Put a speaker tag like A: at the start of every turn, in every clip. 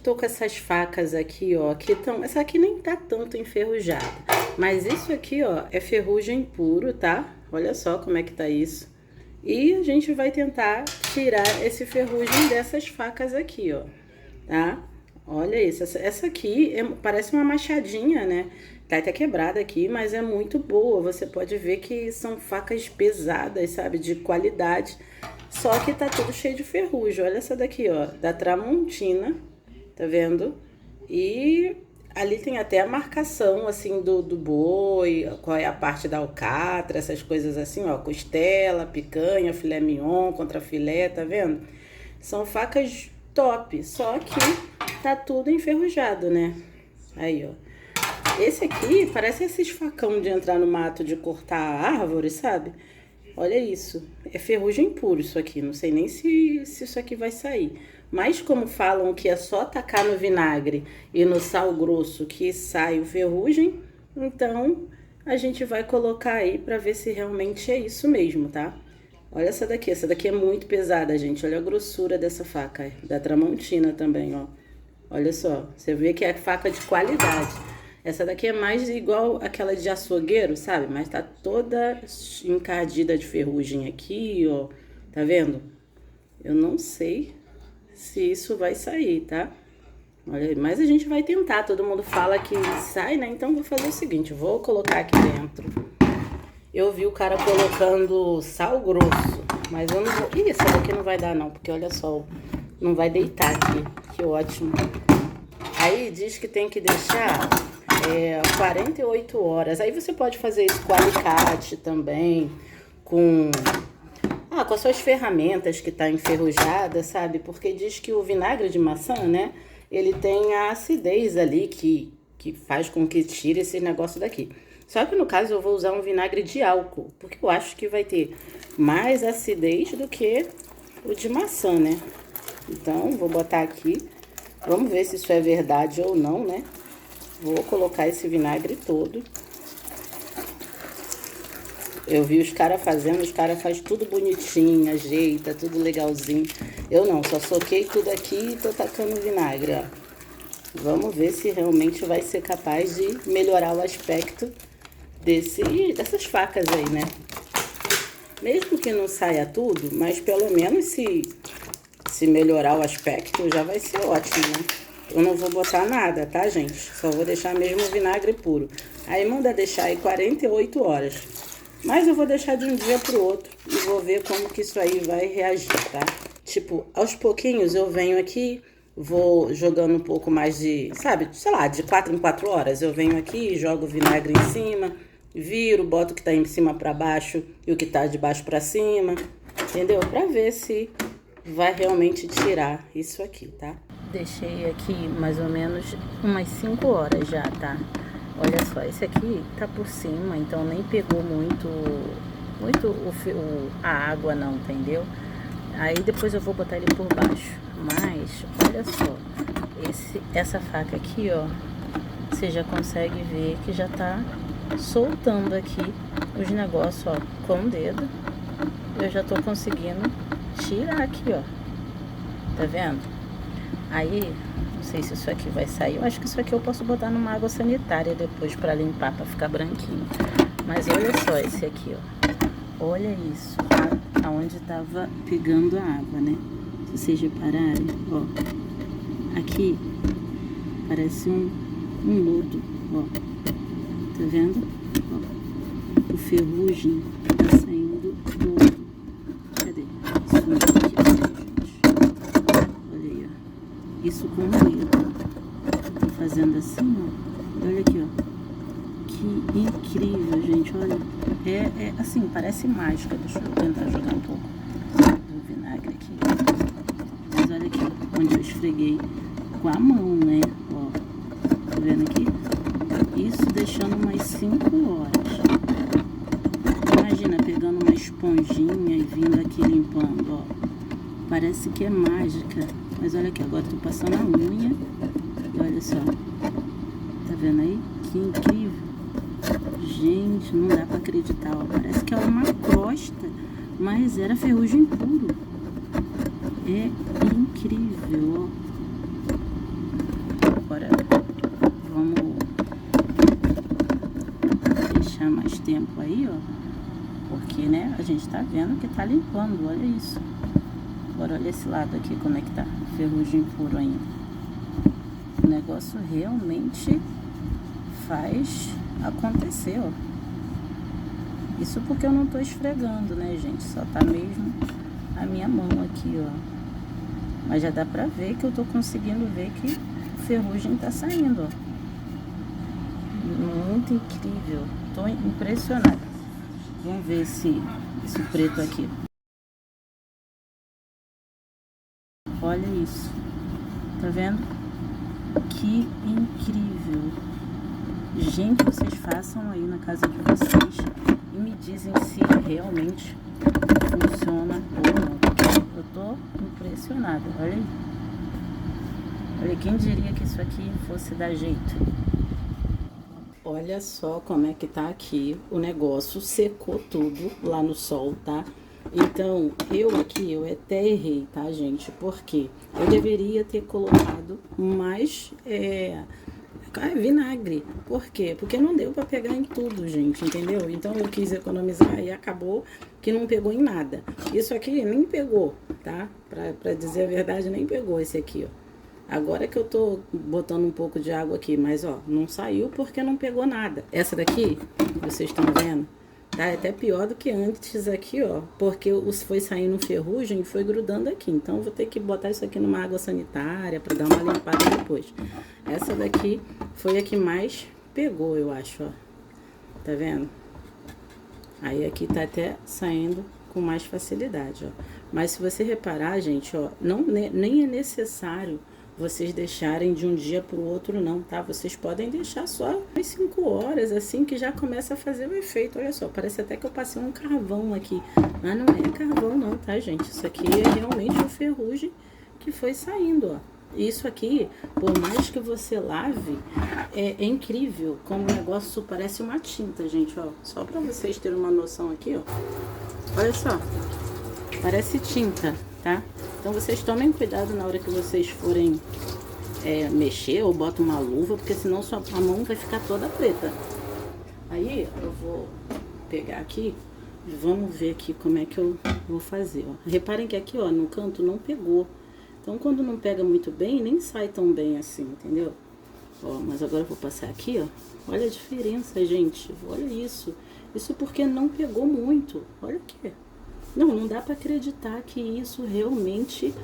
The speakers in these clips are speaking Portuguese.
A: tô com essas facas aqui, ó, que estão... Essa aqui nem tá tanto enferrujada, mas isso aqui, ó, é ferrugem puro, tá? Olha só como é que tá isso. E a gente vai tentar tirar esse ferrugem dessas facas aqui, ó, tá? Olha isso, essa aqui parece uma machadinha, né? Tá até quebrada aqui, mas é muito boa. Você pode ver que são facas pesadas, sabe? De qualidade. Só que tá tudo cheio de ferrugem. Olha essa daqui, ó, da Tramontina, tá vendo? E ali tem até a marcação, assim, do boi, qual é a parte da alcatra, essas coisas assim, ó, costela, picanha, filé mignon, contrafilé, tá vendo? São facas top, só que tá tudo enferrujado, né? Aí, ó. Esse aqui parece esses facão de entrar no mato de cortar a árvore, sabe? Olha isso. É ferrugem puro isso aqui. Não sei nem se isso aqui vai sair. Mas como falam que é só tacar no vinagre e no sal grosso que sai o ferrugem, então a gente vai colocar aí pra ver se realmente é isso mesmo, tá? Olha essa daqui. Essa daqui é muito pesada, gente. Olha a grossura dessa faca. Da Tramontina também, ó. Olha só. Você vê que é faca de qualidade. Essa daqui é mais igual aquela de açougueiro, sabe? Mas tá toda encardida de ferrugem aqui, ó. Tá vendo? Eu não sei se isso vai sair, tá? Olha aí, mas a gente vai tentar. Todo mundo fala que sai, né? Então vou fazer o seguinte, vou colocar aqui dentro. Eu vi o cara colocando sal grosso, mas eu não vou... Ih, essa daqui não vai dar não, porque olha só, não vai deitar aqui. Que ótimo. Aí diz que tem que deixar 48 horas. Aí você pode fazer isso com alicate também, com as suas ferramentas que tá enferrujada, sabe? Porque diz que o vinagre de maçã, né? Ele tem a acidez ali que faz com que tire esse negócio daqui. Só que no caso eu vou usar um vinagre de álcool, porque eu acho que vai ter mais acidez do que o de maçã, né? Então, vou botar aqui. Vamos ver se isso é verdade ou não, né? Vou colocar esse vinagre todo. Eu vi os caras fazendo, os caras fazem tudo bonitinho, ajeita, tudo legalzinho. Eu não, só soquei tudo aqui e tô tacando vinagre, ó. Vamos ver se realmente vai ser capaz de melhorar o aspecto dessas facas aí, né? Mesmo que não saia tudo, mas pelo menos se melhorar o aspecto, já vai ser ótimo, né? Eu não vou botar nada, tá, gente? Só vou deixar mesmo o vinagre puro. Aí manda deixar aí 48 horas. Mas eu vou deixar de um dia pro outro e vou ver como que isso aí vai reagir, tá? Tipo, aos pouquinhos eu venho aqui, vou jogando um pouco mais de, sabe, sei lá, de 4 em 4 horas. Eu venho aqui, jogo o vinagre em cima, viro, boto o que tá em cima pra baixo e o que tá de baixo pra cima, entendeu? Pra ver se vai realmente tirar isso aqui, tá? Deixei aqui mais ou menos umas 5 horas já, tá? Olha só, esse aqui tá por cima, então nem pegou muito a água não, entendeu? Aí depois eu vou botar ele por baixo. Mas, olha só, essa faca aqui, ó, você já consegue ver que já tá soltando aqui os negócios, ó, com o dedo. Eu já tô conseguindo tirar aqui, ó. Tá vendo? Aí, não sei se isso aqui vai sair. Eu acho que isso aqui eu posso botar numa água sanitária depois pra limpar, pra ficar branquinho. Mas olha só esse aqui, ó. Olha isso, tá? Aonde tava pegando a água, né? Se vocês repararem, ó. Aqui parece um lodo, ó. Tá vendo? Ó. O ferrugem tá saindo do... Cadê? Isso aqui, gente. Olha aí, ó. Isso com o dedo. Tô fazendo assim, ó. Olha aqui, ó. Que incrível, gente. Olha. É assim, parece mágica. Deixa eu tentar jogar um pouco do vinagre aqui. Mas olha aqui, ó, onde eu esfreguei com a mão, né? Ó. Tá vendo aqui? Isso deixando umas 5 horas. Imagina pegando uma esponjinha e vindo aqui limpando, ó. Parece que é mágica. Mas olha aqui, agora tô passando a unha. E olha só. Tá vendo aí? Que incrível. Gente, não dá pra acreditar, ó. Parece que é uma crosta, mas era ferrugem puro. É incrível, ó. deixar mais tempo aí, ó. Porque, né, a gente tá vendo que tá limpando, olha isso. Agora olha esse lado aqui, como é que tá. Ferrugem puro ainda. O negócio realmente faz acontecer, ó. Isso porque eu não tô esfregando, né, gente? Só tá mesmo a minha mão aqui, ó. Mas já dá pra ver que eu tô conseguindo ver que ferrugem tá saindo, ó. Muito incrível. Tô impressionada. Vamos ver esse preto aqui. Olha isso. Tá vendo? Que incrível. Gente, vocês façam aí na casa de vocês e me dizem se realmente funciona ou não. Eu tô impressionada. Olha aí. Olha, quem diria que isso aqui fosse dar jeito. Olha só como é que tá aqui. O negócio secou tudo lá no sol, tá? Então, eu até errei, tá, gente? Porque eu deveria ter colocado mais vinagre. Por quê? Porque não deu pra pegar em tudo, gente, entendeu? Então eu quis economizar e acabou que não pegou em nada. Isso aqui nem pegou, tá? Pra dizer a verdade, nem pegou esse aqui, ó. Agora que eu tô botando um pouco de água aqui, mas ó, não saiu porque não pegou nada. Essa daqui, vocês estão vendo, tá? É até pior do que antes aqui, ó, porque foi saindo ferrugem e foi grudando aqui. Então eu vou ter que botar isso aqui numa água sanitária pra dar uma limpada depois. Essa daqui foi a que mais pegou, eu acho, ó. Tá vendo? Aí aqui tá até saindo com mais facilidade, ó. Mas se você reparar, gente, ó, nem é necessário vocês deixarem de um dia pro outro não, tá? Vocês podem deixar só umas 5 horas, assim, que já começa a fazer o efeito. Olha só, parece até que eu passei um carvão aqui. Mas não é carvão não, tá, gente? Isso aqui é realmente o ferrugem que foi saindo, ó. Isso aqui, por mais que você lave, é incrível como o negócio parece uma tinta, gente, ó. Só pra vocês terem uma noção aqui, ó. Olha só, parece tinta, tá? Então vocês tomem cuidado na hora que vocês forem mexer ou botam uma luva, porque senão a mão vai ficar toda preta. Aí eu vou pegar aqui e vamos ver aqui como é que eu vou fazer, ó. Reparem que aqui, ó, no canto não pegou. Então quando não pega muito bem, nem sai tão bem assim, entendeu? Ó, mas agora eu vou passar aqui, ó. Olha a diferença, gente. Olha isso. Isso porque não pegou muito. Olha aqui. Não dá pra acreditar que isso realmente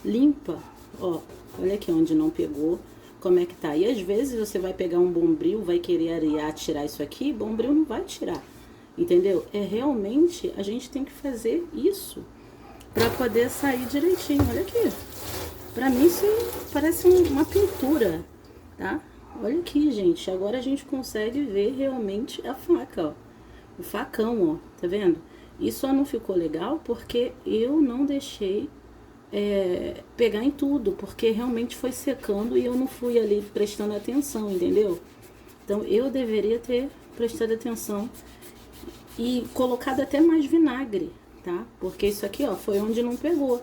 A: limpa. Ó, olha aqui onde não pegou, como é que tá. E às vezes você vai pegar um bombril, vai querer arear, tirar isso aqui, bombril não vai tirar, entendeu? Realmente, a gente tem que fazer isso pra poder sair direitinho. Olha aqui. Pra mim isso parece uma pintura, tá? Olha aqui, gente. Agora a gente consegue ver realmente a faca, ó. O facão, ó. Tá vendo? E só não ficou legal porque eu não deixei pegar em tudo, porque realmente foi secando e eu não fui ali prestando atenção, entendeu? Então eu deveria ter prestado atenção e colocado até mais vinagre, tá? Porque isso aqui, ó, foi onde não pegou.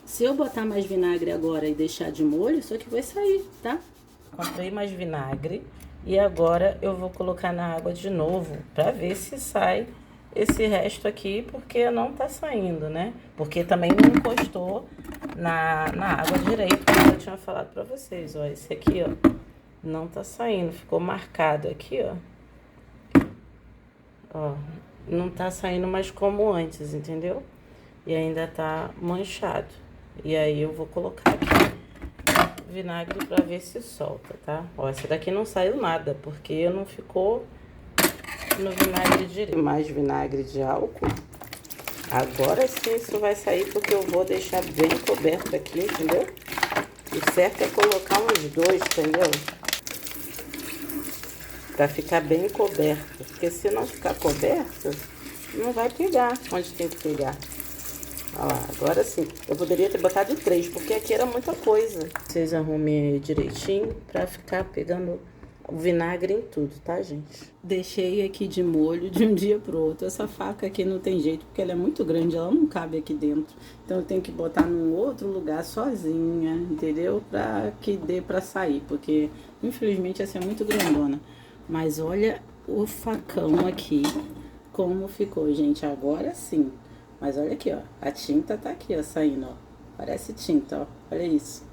A: Se eu botar mais vinagre agora e deixar de molho, isso aqui vai sair, tá? Comprei mais vinagre e agora eu vou colocar na água de novo pra ver se sai esse resto aqui, porque não tá saindo, né? Porque também não encostou na água direito, como eu tinha falado pra vocês, ó. Esse aqui, ó, não tá saindo, ficou marcado aqui, ó. Ó, não tá saindo mais como antes, entendeu? E ainda tá manchado. E aí eu vou colocar aqui vinagre pra ver se solta, tá? Ó, essa daqui não saiu nada, porque não ficou no vinagre direito. Mais vinagre de álcool. Agora sim isso vai sair, porque eu vou deixar bem coberto aqui, entendeu? O certo é colocar uns 2, entendeu? Pra ficar bem coberto. Porque se não ficar coberto, não vai pegar onde tem que pegar. Olha lá, agora sim. Eu poderia ter botado 3, porque aqui era muita coisa. Vocês arrumem direitinho pra ficar pegando o vinagre em tudo, tá, gente? Deixei aqui de molho de um dia pro outro. Essa faca aqui não tem jeito, porque ela é muito grande, ela não cabe aqui dentro. Então eu tenho que botar num outro lugar sozinha, entendeu? Pra que dê pra sair, porque infelizmente essa é muito grandona. Mas olha o facão aqui, como ficou, gente, agora sim. Mas olha aqui, ó, a tinta tá aqui, ó, saindo, ó. Parece tinta, ó, olha isso.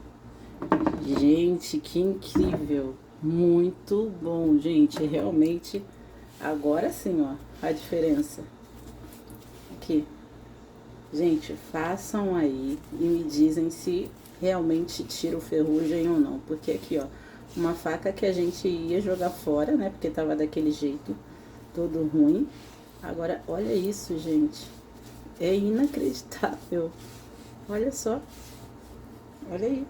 A: Gente, que incrível. Muito bom, gente, realmente. Agora sim, ó, a diferença. Aqui. Gente, façam aí e me dizem se realmente tira o ferrugem ou não. Porque aqui, ó, uma faca que a gente ia jogar fora, né? Porque tava daquele jeito, todo ruim. Agora, olha isso, gente. É inacreditável. Olha só. Olha aí.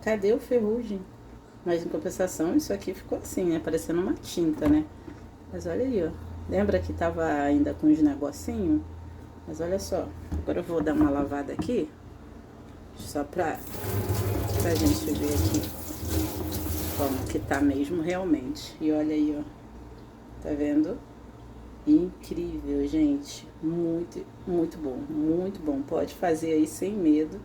A: Cadê o ferrugem? Mas em compensação, isso aqui ficou assim, né? Parecendo uma tinta, né? Mas olha aí, ó. Lembra que tava ainda com os negocinhos? Mas olha só. Agora eu vou dar uma lavada aqui. Só pra gente ver aqui como que tá mesmo realmente. E olha aí, ó. Tá vendo? Incrível, gente. Muito, muito bom. Muito bom. Pode fazer aí sem medo,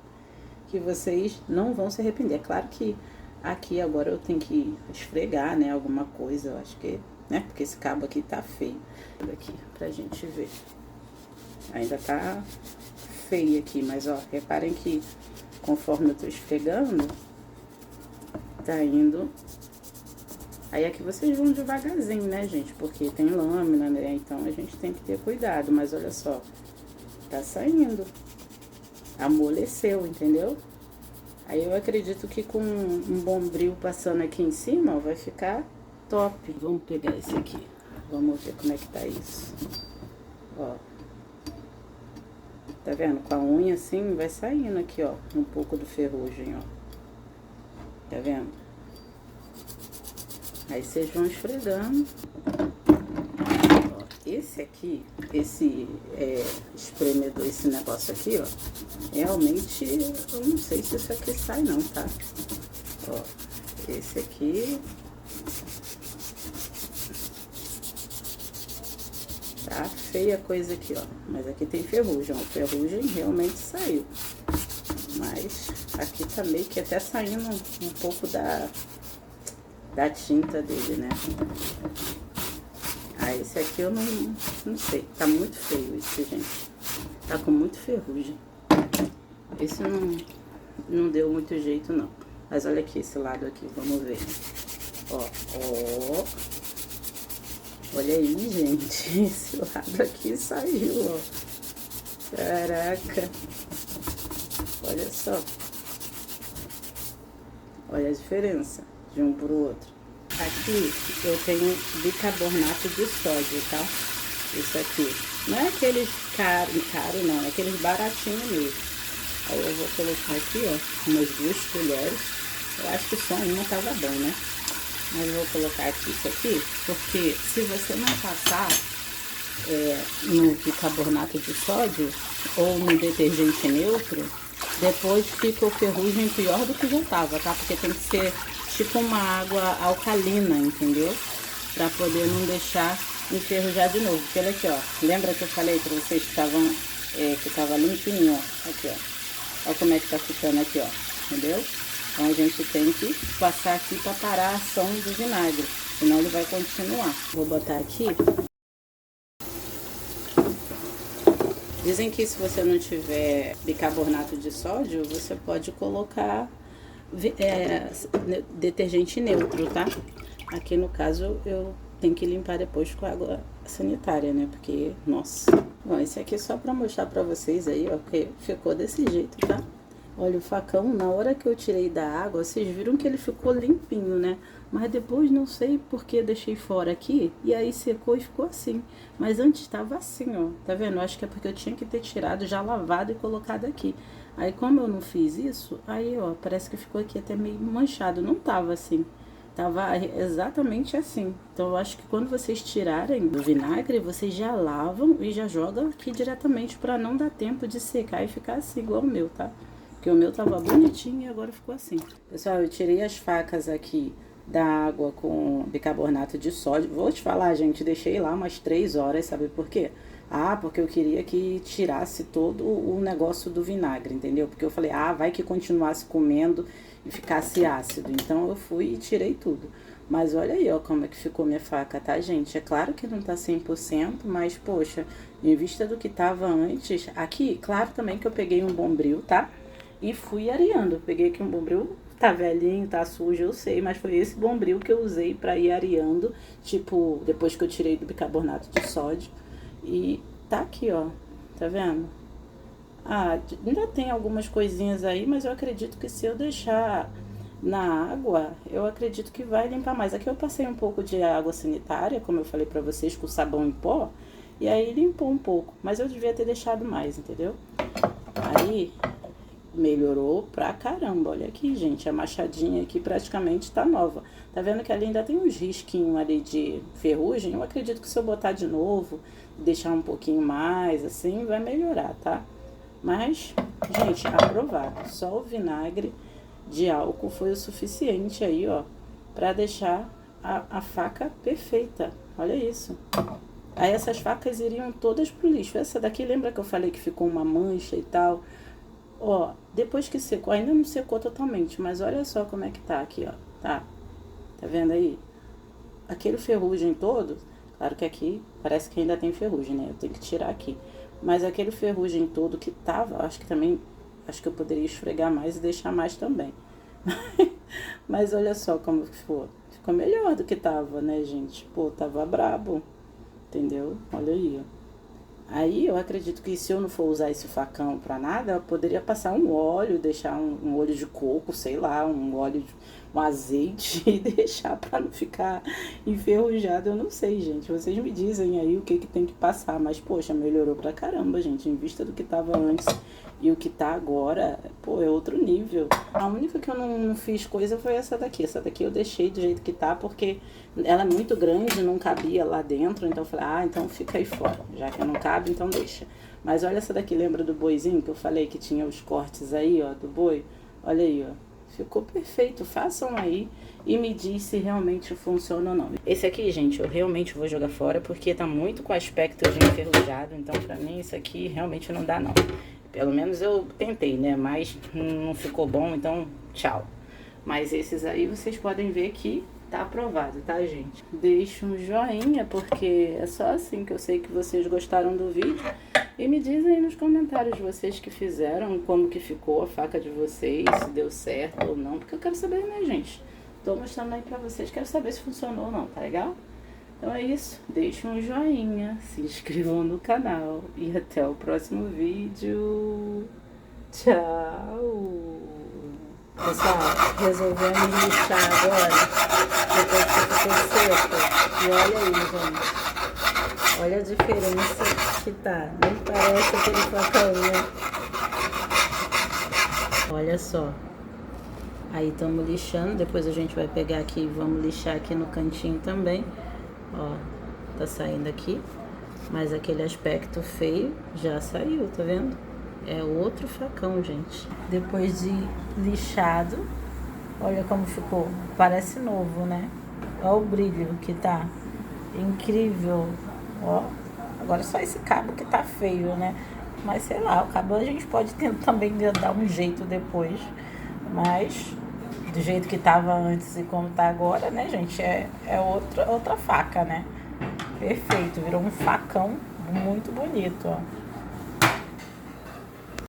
A: que vocês não vão se arrepender. É claro que aqui agora eu tenho que esfregar, né? Alguma coisa, eu acho que, né? Porque esse cabo aqui tá feio. Aqui, pra gente ver. Ainda tá feio aqui, mas ó, reparem que conforme eu tô esfregando, tá indo. Aí aqui vocês vão devagarzinho, né, gente? Porque tem lâmina, né? Então a gente tem que ter cuidado. Mas olha só, tá saindo. Amoleceu, entendeu? Aí eu acredito que com um bombril passando aqui em cima, ó, vai ficar top. Vamos pegar esse aqui. Vamos ver como é que tá isso. Ó. Tá vendo? Com a unha assim, vai saindo aqui, ó, um pouco do ferrugem, ó. Tá vendo? Aí vocês vão esfregando. Ó, esse aqui, esse espremedor, esse negócio aqui, ó, realmente, eu não sei se isso aqui sai não, tá? Ó, esse aqui... Tá feia a coisa aqui, ó. Mas aqui tem ferrugem, ó. Ferrugem realmente saiu. Mas aqui tá meio que até saindo um pouco da tinta dele, né? Ah, esse aqui eu não sei. Tá muito feio esse, gente. Tá com muito ferrugem. Esse não deu muito jeito, não. Mas olha aqui, esse lado aqui, vamos ver. Ó, ó. Olha aí, gente, esse lado aqui saiu, ó. Caraca. Olha só. Olha a diferença de um pro outro. Aqui eu tenho bicarbonato de sódio, tá? Isso aqui. Não é aqueles caro não, é aqueles baratinhos mesmo. Aí eu vou colocar aqui, ó, umas 2 colheres. Eu acho que só uma tava bom, né? Mas eu vou colocar aqui isso aqui, porque se você não passar no bicarbonato de sódio ou no detergente neutro, depois fica o ferrugem pior do que já tava, tá? Porque tem que ser tipo uma água alcalina, entendeu? Pra poder não deixar enferrujar de novo. Porque olha aqui, ó, lembra que eu falei pra vocês que estavam, que tava limpinho, ó, aqui, ó. Olha como é que tá ficando aqui, ó, entendeu? Então a gente tem que passar aqui para parar a ação do vinagre, senão ele vai continuar. Vou botar aqui. Dizem que se você não tiver bicarbonato de sódio, você pode colocar detergente neutro, tá? Aqui no caso eu tenho que limpar depois com água sanitária, né? Porque, nossa. Bom, esse aqui é só para mostrar para vocês aí, ó, que ficou desse jeito, tá? Olha, o facão, na hora que eu tirei da água, vocês viram que ele ficou limpinho, né? Mas depois, não sei porque deixei fora aqui, e aí secou e ficou assim. Mas antes estava assim, ó, tá vendo? Acho que é porque eu tinha que ter tirado, já lavado e colocado aqui. Aí, como eu não fiz isso, aí, ó, parece que ficou aqui até meio manchado. Não tava assim, tava exatamente assim. Então, eu acho que quando vocês tirarem do vinagre, vocês já lavam e já jogam aqui diretamente, pra não dar tempo de secar e ficar assim, igual o meu, tá? Porque o meu tava bonitinho e agora ficou assim. Pessoal, eu tirei as facas aqui da água com bicarbonato de sódio. Vou te falar, gente, deixei lá umas 3 horas, sabe por quê? Ah, porque eu queria que tirasse todo o negócio do vinagre, entendeu? Porque eu falei, ah, vai que continuasse comendo ficasse ácido. Então eu fui e tirei tudo. Mas olha aí, ó, como é que ficou minha faca, tá, gente? É claro que não tá 100%, mas, poxa, em vista do que tava antes... Aqui, claro também que eu peguei um Bombril, tá? E fui areando. Peguei aqui um Bombril, tá velhinho, tá sujo, eu sei, mas foi esse Bombril que eu usei pra ir areando, tipo, depois que eu tirei do bicarbonato de sódio. E tá aqui, ó, tá vendo? Ah, ainda tem algumas coisinhas aí, mas eu acredito que se eu deixar na água, eu acredito que vai limpar mais. Aqui eu passei um pouco de água sanitária, como eu falei pra vocês, com sabão em pó, e aí limpou um pouco, mas eu devia ter deixado mais, entendeu? Aí melhorou pra caramba. Olha aqui, gente, a machadinha aqui praticamente tá nova. Tá vendo que ali ainda tem uns risquinhos ali de ferrugem? Eu acredito que se eu botar de novo, deixar um pouquinho mais, assim, vai melhorar, tá? Mas, gente, aprovado. Só o vinagre de álcool foi o suficiente aí, ó, pra deixar a faca perfeita. Olha isso. Aí essas facas iriam todas pro lixo. Essa daqui, lembra que eu falei que ficou uma mancha e tal? Ó, depois que secou, ainda não secou totalmente, mas olha só como é que tá aqui, ó. Tá vendo aí? Aquele ferrugem todo, claro que aqui parece que ainda tem ferrugem, né? Eu tenho que tirar aqui. Mas aquele ferrugem todo que tava, acho que eu poderia esfregar mais e deixar mais também. Mas olha só como ficou. Ficou melhor do que tava, né, gente? Pô, tava brabo, entendeu? Olha aí, ó. Aí eu acredito que se eu não for usar esse facão pra nada, eu poderia passar um óleo, deixar um óleo de coco, sei lá, um azeite e deixar pra não ficar enferrujado. Eu não sei, gente. Vocês me dizem aí o que tem que passar. Mas, poxa, melhorou pra caramba, gente. Em vista do que tava antes e o que tá agora, pô, é outro nível. A única que eu não fiz coisa foi essa daqui. Essa daqui eu deixei do jeito que tá, porque ela é muito grande, não cabia lá dentro. Então eu falei, então fica aí fora. Já que não cabe, então deixa. Mas olha essa daqui, lembra do boizinho que eu falei que tinha os cortes aí, ó, do boi? Olha aí, ó. Ficou perfeito. Façam aí e me diz se realmente funciona ou não. Esse aqui, gente, eu realmente vou jogar fora porque tá muito com aspecto de enferrujado. Então, pra mim, isso aqui realmente não dá, não. Pelo menos eu tentei, né? Mas não ficou bom, então tchau. Mas esses aí vocês podem ver que tá aprovado, tá, gente? Deixa um joinha, porque é só assim que eu sei que vocês gostaram do vídeo. E me dizem aí nos comentários vocês que fizeram, como que ficou a faca de vocês, se deu certo ou não. Porque eu quero saber, né, gente? Tô mostrando aí pra vocês, quero saber se funcionou ou não, tá legal? Então é isso, deixem um joinha, se inscrevam no canal e até o próximo vídeo. Tchau! Pessoal, resolvemos lixar agora, depois que ficou seco. E olha aí, gente. Olha a diferença que tá. Nem parece aquele facão, né? Olha só. Aí estamos lixando, depois a gente vai pegar aqui e vamos lixar aqui no cantinho também. Ó, tá saindo aqui, mas aquele aspecto feio já saiu, tá vendo? É outro facão, gente. Depois de lixado, olha como ficou. Parece novo, né? Olha o brilho que tá. Incrível. Ó, agora só esse cabo que tá feio, né? Mas sei lá, o cabo a gente pode tentar também dar um jeito depois. Mas do jeito que tava antes e como tá agora, né, gente? É outra faca, né? Perfeito, virou um facão muito bonito, ó.